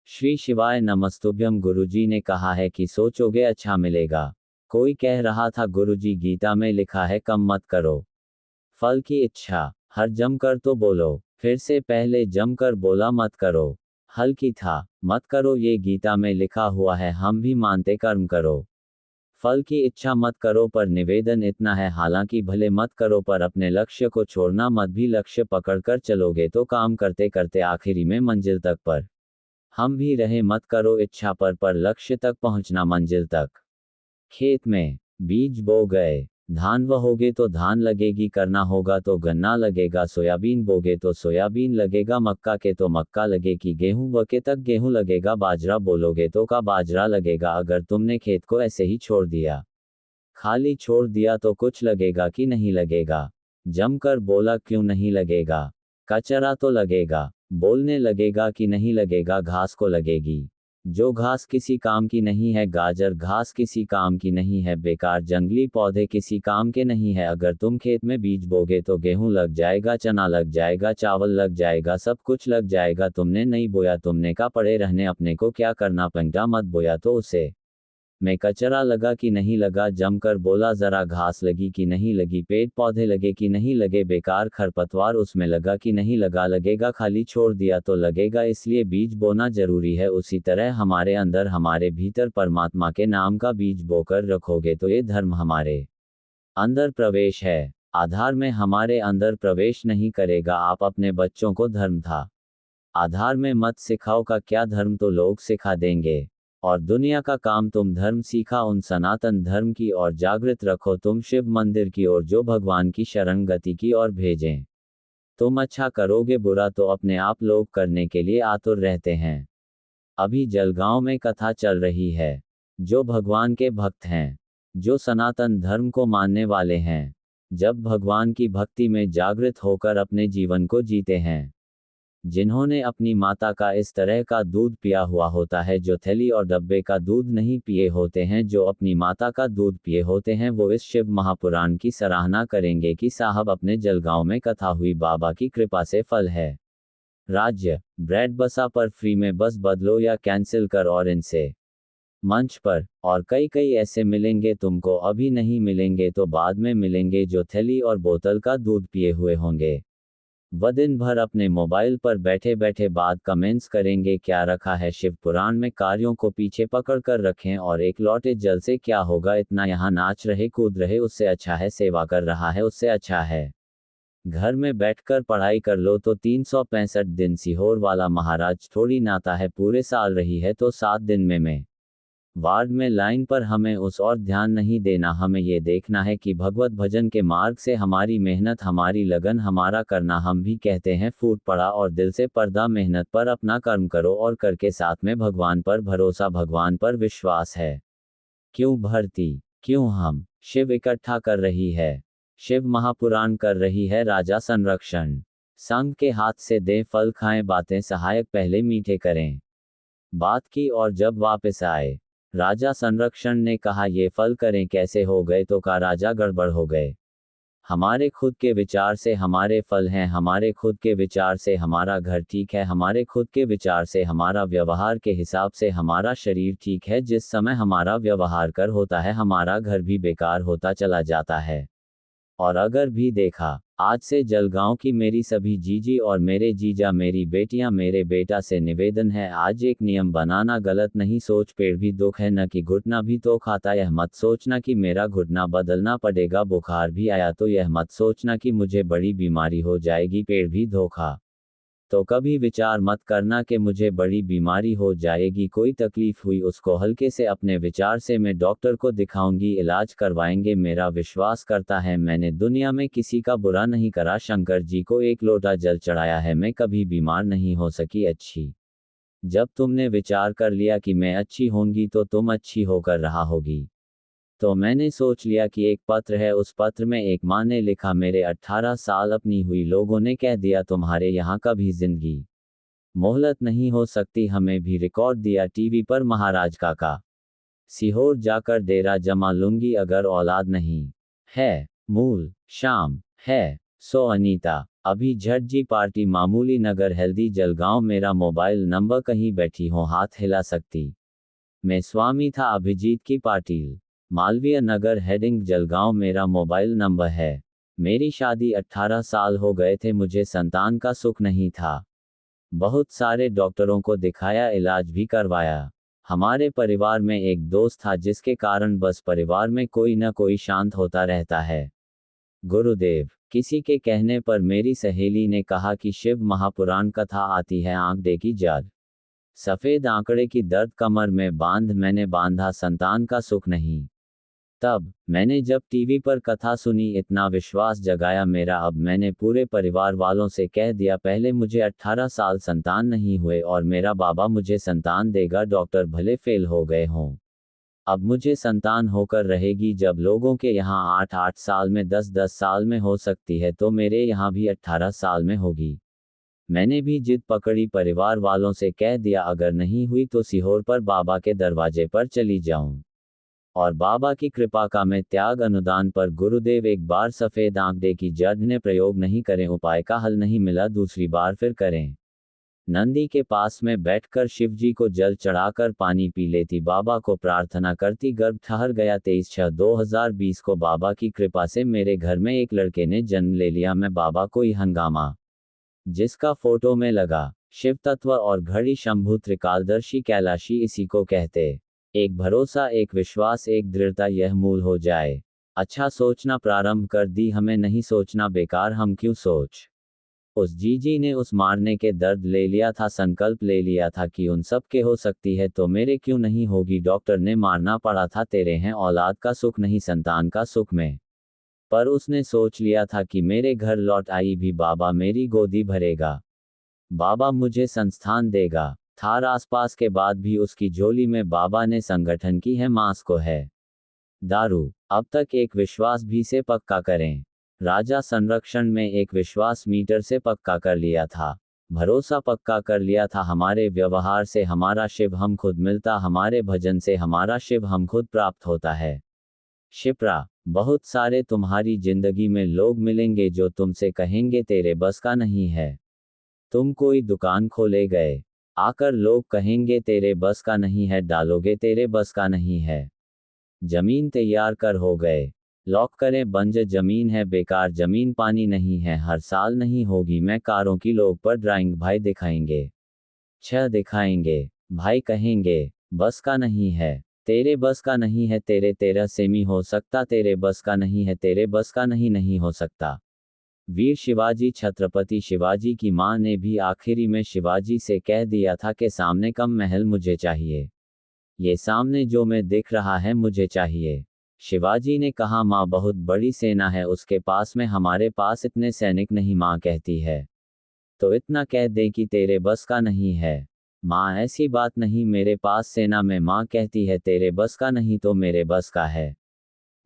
श्री शिवाय नमस्तुभ्यम। गुरुजी ने कहा है कि सोचोगे अच्छा मिलेगा। कोई कह रहा था गुरुजी गीता में लिखा है कम मत करो फल की इच्छा, हर जमकर तो बोलो। फिर से पहले जमकर बोला मत करो, हल की था मत करो। ये गीता में लिखा हुआ है, हम भी मानते कर्म करो फल की इच्छा मत करो। पर निवेदन इतना है, हालांकि भले मत करो पर अपने लक्ष्य को छोड़ना मत भी। लक्ष्य पकड़कर चलोगे तो काम करते करते आखिरी में मंजिल तक पर हम भी रहे मत करो इच्छा पर लक्ष्य तक पहुंचना मंजिल तक। खेत में बीज बो गए, धान बहोगे तो धान लगेगी, करना होगा तो गन्ना लगेगा। सोयाबीन बोगे तो सोयाबीन लगेगा, मक्का के तो मक्का लगेगी। गेहूं बके तक गेहूं लगेगा, बाजरा बोलोगे तो का बाजरा लगेगा। अगर तुमने खेत को ऐसे ही छोड़ दिया, खाली छोड़ दिया तो कुछ लगेगा कि नहीं लगेगा। जमकर बोला क्यों नहीं लगेगा, कचरा तो लगेगा। बोलने लगेगा कि नहीं लगेगा, घास को लगेगी। जो घास किसी काम की नहीं है, गाजर घास किसी काम की नहीं है, बेकार जंगली पौधे किसी काम के नहीं है। अगर तुम खेत में बीज बोगे तो गेहूं लग जाएगा, चना लग जाएगा, चावल लग जाएगा, सब कुछ लग जाएगा। तुमने नहीं बोया, तुमने का पड़े रहने अपने को क्या करना, पंगा मत बोया तो उसे में कचरा लगा कि नहीं लगा। जमकर बोला जरा घास लगी कि नहीं लगी, पेड़ पौधे लगे कि नहीं लगे, बेकार खरपतवार उसमें लगा कि नहीं लगा। लगेगा, खाली छोड़ दिया तो लगेगा, इसलिए बीज बोना जरूरी है। उसी तरह हमारे अंदर, हमारे भीतर परमात्मा के नाम का बीज बोकर रखोगे तो ये धर्म हमारे अंदर प्रवेश है। आधार में हमारे अंदर प्रवेश नहीं करेगा। आप अपने बच्चों को धर्म था आधार में मत सिखाओ का क्या धर्म तो लोग सिखा देंगे। और दुनिया का काम तुम धर्म सीखा उन सनातन धर्म की ओर जागृत रखो। तुम शिव मंदिर की ओर जो भगवान की शरण गति की ओर भेजें। तुम अच्छा करोगे, बुरा तो अपने आप लोग करने के लिए आतुर रहते हैं। अभी जलगांव में कथा चल रही है। जो भगवान के भक्त हैं, जो सनातन धर्म को मानने वाले हैं, जब भगवान की भक्ति में जागृत होकर अपने जीवन को जीते हैं, जिन्होंने अपनी माता का इस तरह का दूध पिया हुआ होता है, जो थैली और डब्बे का दूध नहीं पिए होते हैं, जो अपनी माता का दूध पिए होते हैं, वो इस शिव महापुराण की सराहना करेंगे कि साहब अपने जलगांव में कथा हुई, बाबा की कृपा से फल है। राज्य ब्रेड बसा पर फ्री में, बस बदलो या कैंसिल कर। और इनसे मंच पर और कई कई ऐसे मिलेंगे तुमको, अभी नहीं मिलेंगे तो बाद में मिलेंगे, जो थैली और बोतल का दूध पिए हुए होंगे। वह दिन भर अपने मोबाइल पर बैठे बैठे बाद कमेंट्स करेंगे क्या रखा है शिव पुराण में, कार्यों को पीछे पकड़ कर रखें और एक लौटे जल से क्या होगा, इतना यहाँ नाच रहे कूद रहे, उससे अच्छा है सेवा कर रहा है, उससे अच्छा है घर में बैठकर पढ़ाई कर लो। तो 365 दिन सीहोर वाला महाराज थोड़ी नाता है, पूरे साल रही है तो 7 दिन में वार्ड में लाइन पर। हमें उस और ध्यान नहीं देना, हमें ये देखना है कि भगवत भजन के मार्ग से हमारी मेहनत, हमारी लगन, हमारा करना। हम भी कहते हैं फूट पड़ा और दिल से पर्दा, मेहनत पर अपना कर्म करो और करके साथ में भगवान पर भरोसा, भगवान पर विश्वास है। क्यों भर्ती, क्यों हम शिव इकट्ठा कर रही है, शिव महापुराण कर रही है राजा संरक्षण। संघ के हाथ से दें फल खाएं, बातें सहायक पहले मीठे करें। बात की और जब वापस आए राजा संरक्षण ने कहा ये फल करें कैसे हो गए, तो का राजा गड़बड़ हो गए। हमारे खुद के विचार से हमारे फल हैं, हमारे खुद के विचार से हमारा घर ठीक है, हमारे खुद के विचार से हमारा व्यवहार के हिसाब से हमारा शरीर ठीक है। जिस समय हमारा व्यवहार कर होता है, हमारा घर भी बेकार होता चला जाता है। और अगर भी देखा, आज से जलगांव की मेरी सभी जीजी और मेरे जीजा, मेरी बेटियां, मेरे बेटा से निवेदन है, आज एक नियम बनाना गलत नहीं। सोच पेड़ भी दुख है न कि घुटना भी तो खाता। यह मत सोचना कि मेरा घुटना बदलना पड़ेगा, बुखार भी आया तो यह मत सोचना कि मुझे बड़ी बीमारी हो जाएगी, पेड़ भी धोखा। तो कभी विचार मत करना कि मुझे बड़ी बीमारी हो जाएगी, कोई तकलीफ हुई उसको हल्के से अपने विचार से मैं डॉक्टर को दिखाऊंगी, इलाज करवाएंगे। मेरा विश्वास करता है मैंने दुनिया में किसी का बुरा नहीं करा, शंकर जी को एक लोटा जल चढ़ाया है, मैं कभी बीमार नहीं हो सकी। अच्छी जब तुमने विचार कर लिया कि मैं अच्छी होंगी तो तुम अच्छी होकर रहा होगी। तो मैंने सोच लिया कि एक पत्र है, उस पत्र में एक माँ ने लिखा, मेरे 18 साल अपनी हुई, लोगों ने कह दिया तुम्हारे यहाँ कभी जिंदगी मोहलत नहीं हो सकती। हमें भी रिकॉर्ड दिया टीवी पर, महाराज काका सीहोर जाकर डेरा जमा लूंगी अगर औलाद नहीं है, मूल शाम है सो अनीता, अभी झट जी पार्टी मामूली नगर हेल्दी जलगांव मेरा मोबाइल नंबर कहीं बैठी हो हाथ हिला सकती। मैं स्वामी था अभिजीत की पाटिल। मालवीय नगर हेडिंग जलगांव मेरा मोबाइल नंबर है। मेरी शादी 18 साल हो गए थे मुझे संतान का सुख नहीं था। बहुत सारे डॉक्टरों को दिखाया इलाज भी करवाया। हमारे परिवार में एक दोस्त था जिसके कारण बस परिवार में कोई न कोई शांत होता रहता है। गुरुदेव, किसी के कहने पर मेरी सहेली ने कहा कि शिव महापुराण कथा आती है आंकड़े की जड़। सफेद आंकड़े की दर्द कमर में बांध मैंने बांधा संतान का सुख नहीं। तब मैंने जब टीवी पर कथा सुनी इतना विश्वास जगाया मेरा। अब मैंने पूरे परिवार वालों से कह दिया पहले मुझे 18 साल संतान नहीं हुए और मेरा बाबा मुझे संतान देगा डॉक्टर भले फेल हो गए हों। अब मुझे संतान होकर रहेगी। जब लोगों के यहाँ 8-8 साल में 10-10 साल में हो सकती है तो मेरे यहाँ भी 18 साल में होगी। मैंने भी जिद पकड़ी परिवार वालों से कह दिया अगर नहीं हुई तो सीहोर पर बाबा के दरवाजे पर चली जाऊं। और बाबा की कृपा का मैं त्याग अनुदान पर गुरुदेव एक बार सफेद आंकड़े की जड़ ने प्रयोग नहीं करें उपाय का हल नहीं मिला दूसरी बार फिर करें। नंदी के पास में बैठकर शिवजी को जल चढ़ाकर पानी पी लेती बाबा को प्रार्थना करती। गर्भ ठहर गया 23/6/2020 को बाबा की कृपा से मेरे घर में एक लड़के ने जन्म ले लिया। मैं बाबा को ही हंगामा जिसका फोटो में लगा शिव तत्व और घड़ी शंभु त्रिकालदर्शी कैलाशी इसी को कहते। एक भरोसा एक विश्वास एक दृढ़ता यह मूल हो जाए। अच्छा सोचना प्रारंभ कर दी हमें नहीं सोचना बेकार हम क्यों सोच। उस जीजी ने उस मारने के दर्द ले लिया था संकल्प ले लिया था कि उन सब के हो सकती है तो मेरे क्यों नहीं होगी। डॉक्टर ने मारना पड़ा था तेरे हैं औलाद का सुख नहीं संतान का सुख में। पर उसने सोच लिया था कि मेरे घर लौट आई भी बाबा मेरी गोदी भरेगा। बाबा मुझे संस्थान देगा। थार आसपास के बाद भी उसकी झोली में बाबा ने संगठन की है मांस को है दारू। अब तक एक विश्वास भी से पक्का करें। राजा संरक्षण में एक विश्वास मीटर से पक्का कर लिया था। भरोसा पक्का कर लिया था हमारे व्यवहार से हमारा शिव हम खुद मिलता हमारे भजन से हमारा शिव हम खुद प्राप्त होता है। शिप्रा, बहुत सारे तुम्हारी जिंदगी में लोग मिलेंगे जो तुमसे कहेंगे तेरे बस का नहीं है। तुम कोई दुकान खोले गए आकर लोग कहेंगे तेरे बस का नहीं है डालोगे तेरे बस का नहीं है। जमीन तैयार कर हो गए लॉक करें बंज जमीन है बेकार जमीन पानी नहीं है हर साल नहीं होगी मैं कारों की लोग पर ड्राइंग भाई दिखाएंगे छह दिखाएंगे भाई कहेंगे बस का नहीं है तेरे बस का नहीं है तेरे 13 सेमी हो सकता तेरे बस का नहीं है तेरे बस का नहीं नहीं हो सकता। वीर शिवाजी छत्रपति शिवाजी की मां ने भी आखिरी में शिवाजी से कह दिया था कि सामने कम महल मुझे चाहिए ये सामने जो मैं दिख रहा है मुझे चाहिए। शिवाजी ने कहा मां बहुत बड़ी सेना है उसके पास में हमारे पास इतने सैनिक नहीं मां कहती है तो इतना कह दे कि तेरे बस का नहीं है। मां ऐसी बात नहीं मेरे पास सेना में मां कहती है तेरे बस का नहीं तो मेरे बस का है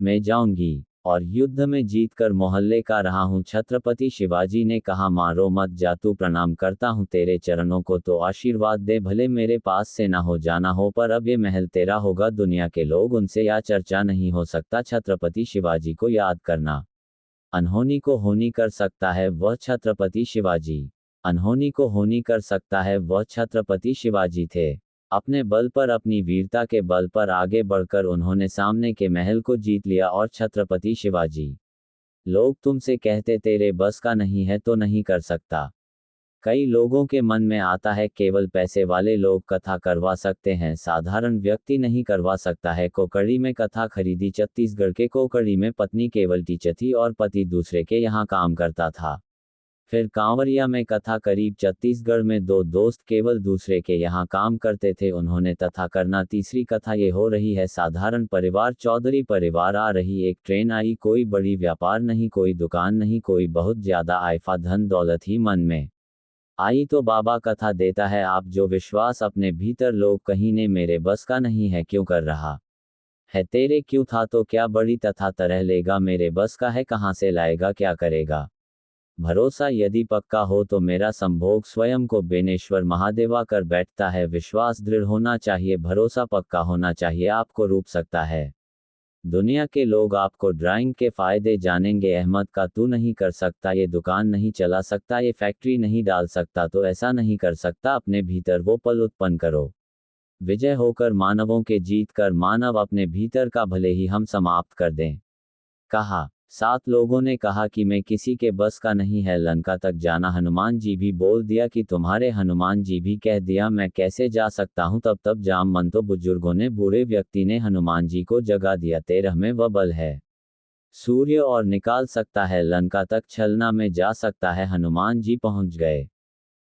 मैं जाऊंगी और युद्ध में जीतकर मोहल्ले का रहा हूं। छत्रपति शिवाजी ने कहा मारो मत जा तू प्रणाम करता हूं तेरे चरणों को तो आशीर्वाद दे भले मेरे पास से ना हो जाना हो पर अब ये महल तेरा होगा दुनिया के लोग उनसे या चर्चा नहीं हो सकता। छत्रपति शिवाजी को याद करना अनहोनी को होनी कर सकता है वह छत्रपति शिवाजी अनहोनी को होनी कर सकता है वह छत्रपति शिवाजी थे। अपने बल पर अपनी वीरता के बल पर आगे बढ़कर उन्होंने सामने के महल को जीत लिया और छत्रपति शिवाजी लोग तुमसे कहते तेरे बस का नहीं है तो नहीं कर सकता। कई लोगों के मन में आता है केवल पैसे वाले लोग कथा करवा सकते हैं साधारण व्यक्ति नहीं करवा सकता है। कोकड़ी में कथा खरीदी छत्तीसगढ़ के कोकड़ी में पत्नी केवल टीचर थी और पति दूसरे के यहाँ काम करता था। फिर कांवरिया में कथा करीब छत्तीसगढ़ में दो दोस्त केवल दूसरे के यहाँ काम करते थे उन्होंने तथा करना। तीसरी कथा ये हो रही है साधारण परिवार चौधरी परिवार आ रही एक ट्रेन आई कोई बड़ी व्यापार नहीं कोई दुकान नहीं कोई बहुत ज्यादा आयफा धन दौलत ही मन में आई तो बाबा कथा देता है आप जो विश्वास अपने भीतर लोग कहीं ने मेरे बस का नहीं है क्यों कर रहा है तेरे क्यों था तो क्या बड़ी तथा तरह लेगा मेरे बस का है कहाँ से लाएगा क्या करेगा। भरोसा यदि पक्का हो तो मेरा संभोग स्वयं को बेनेश्वर महादेवा कर बैठता है। विश्वास दृढ़ होना चाहिए भरोसा पक्का होना चाहिए आपको रूप सकता है। दुनिया के लोग आपको ड्राइंग के फायदे जानेंगे। अहमद का तू नहीं कर सकता, ये दुकान नहीं चला सकता, ये फैक्ट्री नहीं डाल सकता, तो ऐसा नहीं कर सकता। अपने भीतर वो पल उत्पन्न करो। विजय होकर मानवों के जीत कर मानव अपने भीतर का भले ही हम समाप्त कर दें। कहा। 7 लोगों ने कहा कि मैं किसी के बस का नहीं है लंका तक जाना। हनुमान जी भी बोल दिया कि तुम्हारे हनुमान जी भी कह दिया मैं कैसे जा सकता हूँ। तब जामवंतों बुजुर्गों ने बूढ़े व्यक्ति ने हनुमान जी को जगा दिया। 13 में वह बल है सूर्य और निकाल सकता है लंका तक, छलना में जा सकता है। हनुमान जी पहुंच गए।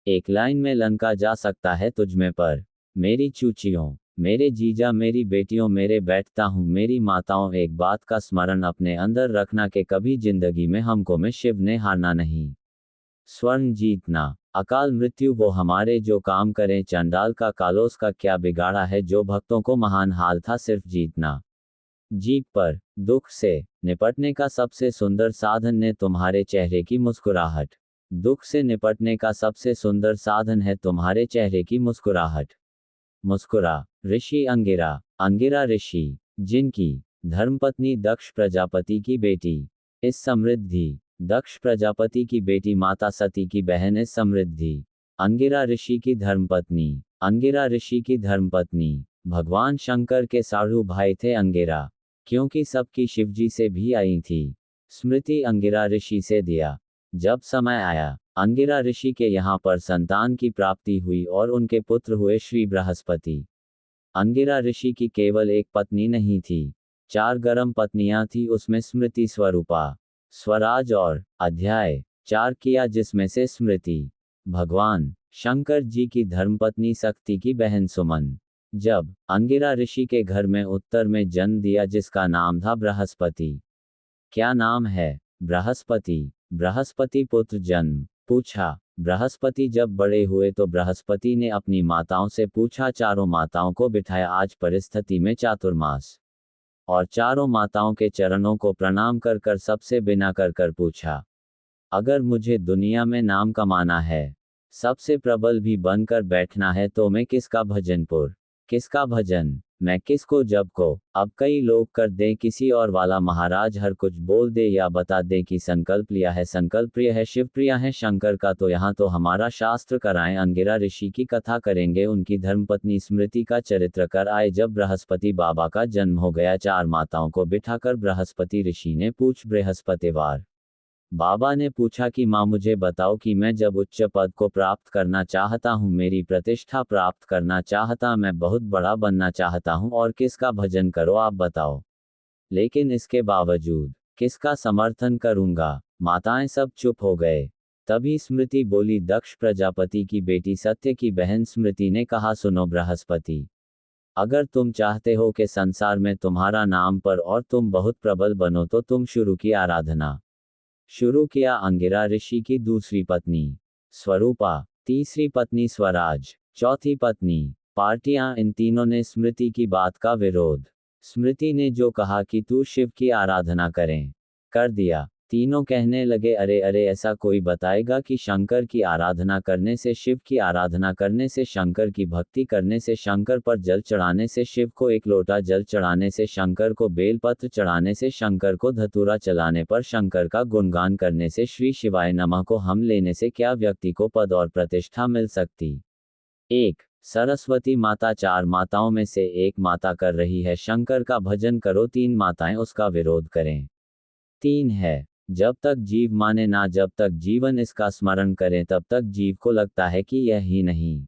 एक लाइन में लंका जा सकता है तुझमें पर। मेरी चूचियों, मेरे जीजा, मेरी बेटियों, मेरे बैठता हूँ मेरी माताओं, एक बात का स्मरण अपने अंदर रखना कि कभी जिंदगी में हमको में शिव ने हारना नहीं। स्वर्ण जीतना, अकाल मृत्यु वो हमारे जो काम करें। चंडाल का कालोस का क्या बिगाड़ा है, जो भक्तों को महान हाल था सिर्फ जीतना। जीप पर दुख से निपटने का सबसे सुंदर साधन ने तुम्हारे चेहरे की मुस्कुराहट। दुख से निपटने का सबसे सुंदर साधन है तुम्हारे चेहरे की मुस्कुराहट। मुस्कुरा। ऋषि अंगिरा, अंगिरा ऋषि, जिनकी धर्मपत्नी दक्ष प्रजापति की बेटी इस समृद्धि। दक्ष प्रजापति की बेटी माता सती की बहन इस समृद्धि। अंगिरा ऋषि की धर्मपत्नी, अंगिरा ऋषि की धर्मपत्नी भगवान शंकर के साढ़ू भाई थे अंगिरा, क्योंकि सबकी शिवजी से भी आई थी। स्मृति अंगिरा ऋषि से दिया। जब समय आया अंगिरा ऋषि के यहाँ पर संतान की प्राप्ति हुई और उनके पुत्र हुए श्री बृहस्पति। अंगिरा ऋषि की केवल एक पत्नी नहीं थी, 4 गर्म पत्नियां थी। उसमें स्मृति, स्वरूपा, स्वराज और अध्याय 4 किया, जिसमें से स्मृति भगवान शंकर जी की धर्मपत्नी शक्ति की बहन सुमन। जब अंगिरा ऋषि के घर में उत्तर में जन्म दिया जिसका नाम था बृहस्पति। क्या नाम है? बृहस्पति। बृहस्पति पुत्र जन्म। पूछा। बृहस्पति जब बड़े हुए तो बृहस्पति ने अपनी माताओं से पूछा, चारों माताओं को बिठाया आज परिस्थिति में चातुर्मास, और चारों माताओं के चरणों को प्रणाम कर कर सबसे बिना कर कर पूछा, अगर मुझे दुनिया में नाम कमाना है, सबसे प्रबल भी बनकर बैठना है, तो मैं किसका भजनपुर, किसका भजन, मैं किसको जब को। अब कई लोग कर दें किसी और वाला, महाराज हर कुछ बोल दे या बता दे कि संकल्प लिया है, संकल्प प्रिय है, शिव प्रिय है शंकर का, तो यहाँ तो हमारा शास्त्र कराएं। अंगिरा ऋषि की कथा करेंगे, उनकी धर्मपत्नी स्मृति का चरित्र कर आए। जब बृहस्पति बाबा का जन्म हो गया, 4 माताओं को बिठाकर बृहस्पति ऋषि ने पूछ बृहस्पतिवार बाबा ने पूछा कि माँ मुझे बताओ कि मैं जब उच्च पद को प्राप्त करना चाहता हूँ, मेरी प्रतिष्ठा प्राप्त करना चाहता, मैं बहुत बड़ा बनना चाहता हूँ, और किसका भजन करो आप बताओ, लेकिन इसके बावजूद किसका समर्थन करूँगा। माताएं सब चुप हो गए। तभी स्मृति बोली, दक्ष प्रजापति की बेटी सत्य की बहन स्मृति ने कहा, सुनो बृहस्पति, अगर तुम चाहते हो कि संसार में तुम्हारा नाम पर और तुम बहुत प्रबल बनो, तो तुम शुरू की आराधना। शुरू किया अंगिरा ऋषि की दूसरी पत्नी स्वरूपा, तीसरी पत्नी स्वराज, चौथी पत्नी पार्टियां। इन तीनों ने स्मृति की बात का विरोध। स्मृति ने जो कहा कि तू शिव की आराधना करें, कर दिया। तीनों कहने लगे, अरे अरे, ऐसा कोई बताएगा कि शंकर की आराधना करने से, शिव की आराधना करने से, शंकर की भक्ति करने से, शंकर पर जल चढ़ाने से, शिव को 1 लोटा जल चढ़ाने से, शंकर को बेलपत्र चढ़ाने से, शंकर को धतूरा चलाने पर, शंकर का गुणगान करने से, श्री शिवाय नमः को हम लेने से क्या व्यक्ति को पद और प्रतिष्ठा मिल सकती? 1. सरस्वती माता 4 माताओं में से एक माता कर रही है शंकर का भजन करो, 3 माताएं उसका विरोध करें। 3 है, जब तक जीव माने ना, जब तक जीवन इसका स्मरण करें, तब तक जीव को लगता है कि यह ही नहीं।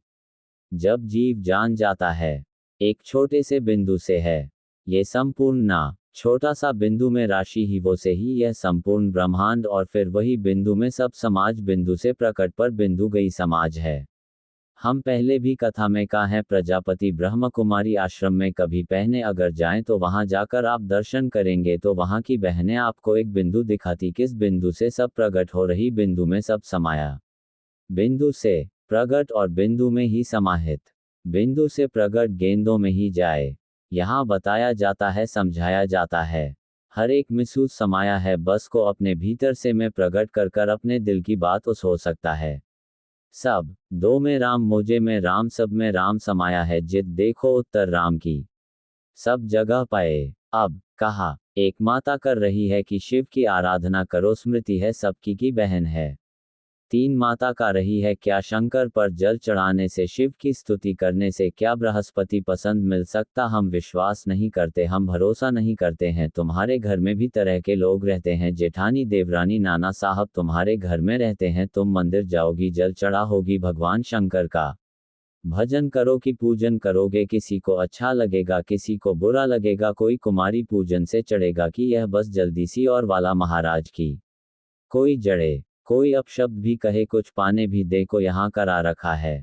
जब जीव जान जाता है एक छोटे से बिंदु से है ये संपूर्ण ना, छोटा सा बिंदु में राशि ही वो से ही यह संपूर्ण ब्रह्मांड, और फिर वही बिंदु में सब समाज, बिंदु से प्रकट पर बिंदु गई समाज है। हम पहले भी कथा में कहा है, प्रजापति ब्रह्म कुमारी आश्रम में कभी पहने अगर जाएं तो वहां जाकर आप दर्शन करेंगे तो वहां की बहनें आपको एक बिंदु दिखाती, किस बिंदु से सब प्रकट हो रही, बिंदु में सब समाया, बिंदु से प्रकट और बिंदु में ही समाहित, बिंदु से प्रकट गेंदों में ही जाए। यहाँ बताया जाता है, समझाया जाता है, हर एक महसूस समाया है, बस को अपने भीतर से मैं प्रकट कर कर अपने दिल की बात उस हो सकता है। सब 2 में राम, मुझे में राम, सब में राम समाया है, जित देखो उत्तर राम की, सब जगह पाए। अब कहा एक माता कर रही है कि शिव की आराधना करो, स्मृति है सबकी की बहन है। 3 माता का रही है क्या, शंकर पर जल चढ़ाने से, शिव की स्तुति करने से क्या बृहस्पति पसंद मिल सकता। हम विश्वास नहीं करते, हम भरोसा नहीं करते हैं। तुम्हारे घर में भी तरह के लोग रहते हैं, जेठानी, देवरानी, नाना साहब तुम्हारे घर में रहते हैं। तुम मंदिर जाओगी, जल चढ़ा होगी, भगवान शंकर का भजन करो कि पूजन करोगे, किसी को अच्छा लगेगा किसी को बुरा लगेगा। कोई कुमारी पूजन से चढ़ेगा कि यह बस जल्दी सी और वाला महाराज की, कोई जड़े, कोई अपशब्द भी कहे, कुछ पाने भी दे को यहाँ करा रखा है।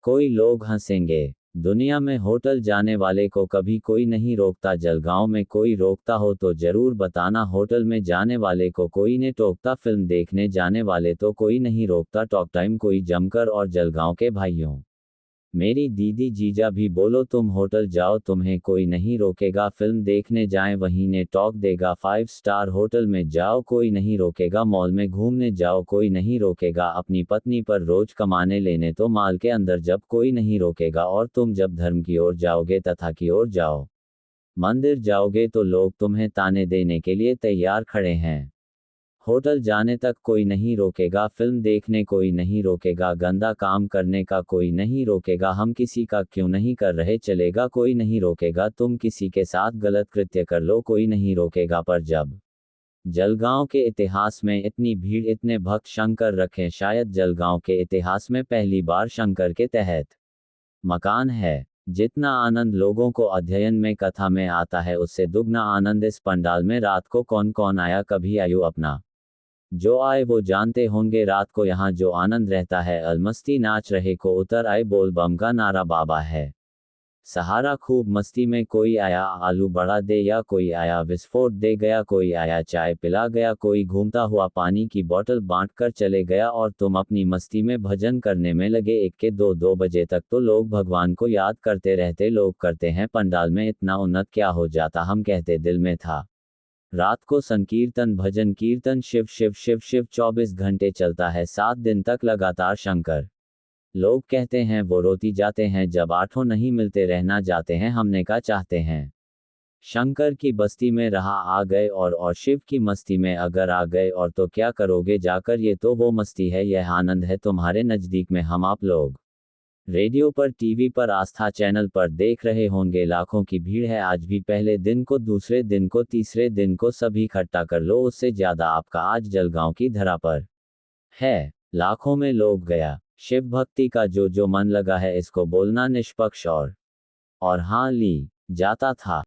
कोई लोग हंसेंगे। दुनिया में होटल जाने वाले को कभी कोई नहीं रोकता, जलगांव में कोई रोकता हो तो जरूर बताना। होटल में जाने वाले को कोई ने टोकता, फिल्म देखने जाने वाले तो कोई नहीं रोकता। टॉक टाइम कोई जमकर, और जलगांव के भाइयों, मेरी दीदी, जीजा भी बोलो, तुम होटल जाओ तुम्हें कोई नहीं रोकेगा। फिल्म देखने जाएं वहीं ने टॉक देगा। 5 स्टार होटल में जाओ कोई नहीं रोकेगा। मॉल में घूमने जाओ कोई नहीं रोकेगा। अपनी पत्नी पर रोज कमाने लेने तो माल के अंदर जब कोई नहीं रोकेगा। और तुम जब धर्म की ओर जाओगे, तथा की ओर जाओ, मंदिर जाओगे तो लोग तुम्हें ताने देने के लिए तैयार खड़े हैं। होटल जाने तक कोई नहीं रोकेगा, फिल्म देखने कोई नहीं रोकेगा, गंदा काम करने का कोई नहीं रोकेगा। हम किसी का क्यों नहीं कर रहे चलेगा, कोई नहीं रोकेगा। तुम किसी के साथ गलत कृत्य कर लो, कोई नहीं रोकेगा। पर जब जलगांव के इतिहास में इतनी भीड़, इतने भक्त शंकर रखें, शायद जलगांव के इतिहास में पहली बार शंकर के तहत मकान है। जितना आनंद लोगों को अध्ययन में, कथा में आता है, उससे दुगना आनंद इस पंडाल में। रात को कौन कौन आया, कभी आयु अपना जो आए वो जानते होंगे। रात को यहाँ जो आनंद रहता है, अलमस्ती नाच रहे को उतर आए, बोल बम का नारा बाबा है सहारा। खूब मस्ती में कोई आया आलू बड़ा दे, या कोई आया विस्फोट दे गया, कोई आया चाय पिला गया, कोई घूमता हुआ पानी की बोतल बांट कर चले गया। और तुम अपनी मस्ती में भजन करने में लगे। 1 के 2 बजे तक तो लोग भगवान को याद करते रहते। लोग करते हैं पंडाल में इतना उन्नत क्या हो जाता, हम कहते दिल में था। रात को संकीर्तन, भजन कीर्तन, शिव शिव शिव शिव 24 घंटे चलता है, 7 दिन तक लगातार शंकर। लोग कहते हैं वो रोती जाते हैं, जब 8 नहीं मिलते रहना जाते हैं। हमने का चाहते हैं शंकर की बस्ती में रहा आ गए, और शिव की मस्ती में अगर आ गए और तो क्या करोगे जाकर। ये तो वो मस्ती है, यह आनंद है तुम्हारे नज़दीक में। हम आप लोग रेडियो पर, टीवी पर, आस्था चैनल पर देख रहे होंगे। लाखों की भीड़ है आज भी, पहले दिन को, दूसरे दिन को, तीसरे दिन को, सभी इकट्ठा कर लो, उससे ज्यादा आपका आज जलगांव की धरा पर है। लाखों में लोग गया। शिव भक्ति का जो जो मन लगा है, इसको बोलना निष्पक्ष और हाँ ली जाता था।